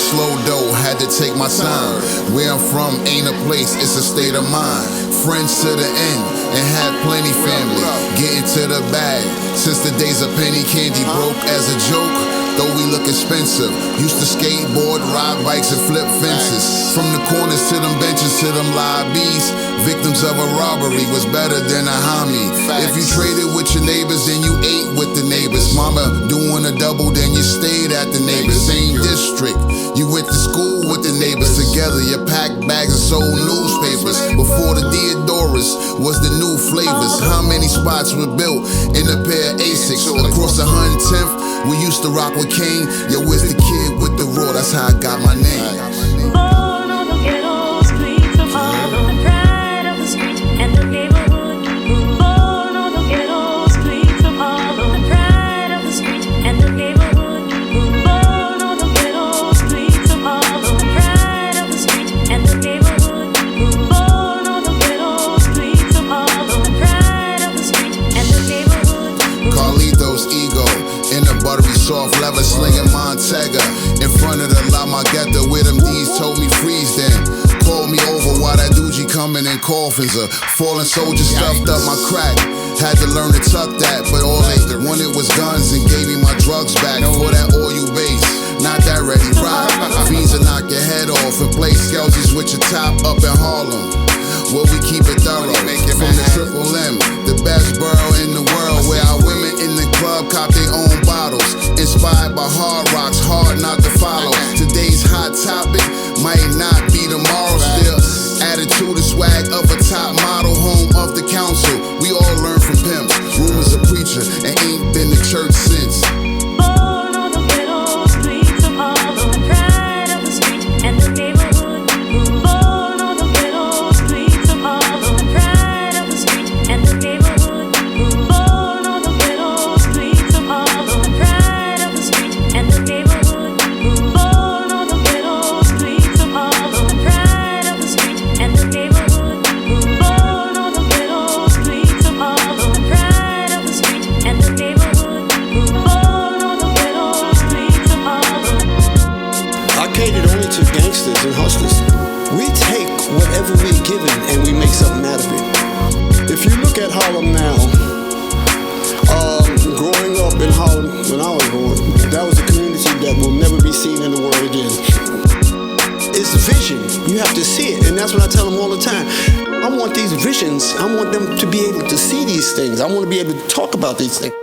slow though, had to take my time. Where I'm from ain't a place, it's a state of mind. Friends to the end, and had plenty family. Getting to the bag, since the days of penny candy. Broke as a joke, though we look expensive. Used to skateboard, ride bikes, and flip fences. From the corners to them benches to them lobbies. Victims of a robbery was better than a homie. If you traded with your neighbors, then you ate with the neighbors. Mama doing a double, then you stayed at the neighbors. Same district, you went to school with the neighbors together. You packed bags and sold newspapers. Before the Deodoras was the new flavors. How many spots were built in a pair of Asics? Across 110th, we used to rock with King. Yo, where's the kid with the raw? That's how I got my name. Born on the ghetto streets of Harlem, the pride of the street and the neighborhood. Born on the ghetto streets of Harlem, the pride of the street and the neighborhood. Born on the ghetto streets of Harlem, the pride of the street and the neighborhood. Born on the ghetto streets of Harlem, the pride of the street and the neighborhood. Carlito's ego in a buttery soft leather slinging Montega in front of the La Maguetta where them D's told me freeze then. Called me over while that doogie coming in coffins. A fallen soldier stuffed up my crack. Had to learn to tuck that, but all they wanted was guns and gave me my drugs back. For that oil base, not that ready rock. Fiends will knock your head off and play skelsies with your top up in Harlem. Where we keep it thorough, from the Triple M, the best borough in the world, where our women in the club cop their own bottles. Inspired by hard rocks, hard not to follow. Today's hot topic might not be tomorrow. Still, attitude and swag of a top model, home of the council. We all learn from pimps. Rumors a preacher and ain't been to church since. Born on the ghetto streets of Harlem, the pride of the street and the neighborhood. Born on the ghetto streets of Harlem, the pride of the street and the neighborhood. Born on the ghetto streets of Harlem, the pride of the street and the neighborhood. Born on the ghetto streets of Harlem, the pride of the street and the neighborhood. Born on the ghetto streets of Harlem, the pride of the street and the neighborhood. Born on the ghetto streets of Harlem. I catered only to gangsters and hustlers. We take whatever we're given and we make something out of it. If you look at Harlem now, growing up in Harlem when I was born, that was a community that will never be seen in the world again. It's vision. You have to see it, and that's what I tell them all the time. I want these visions. I want them to be able to see these things. I want to be able to talk about these things.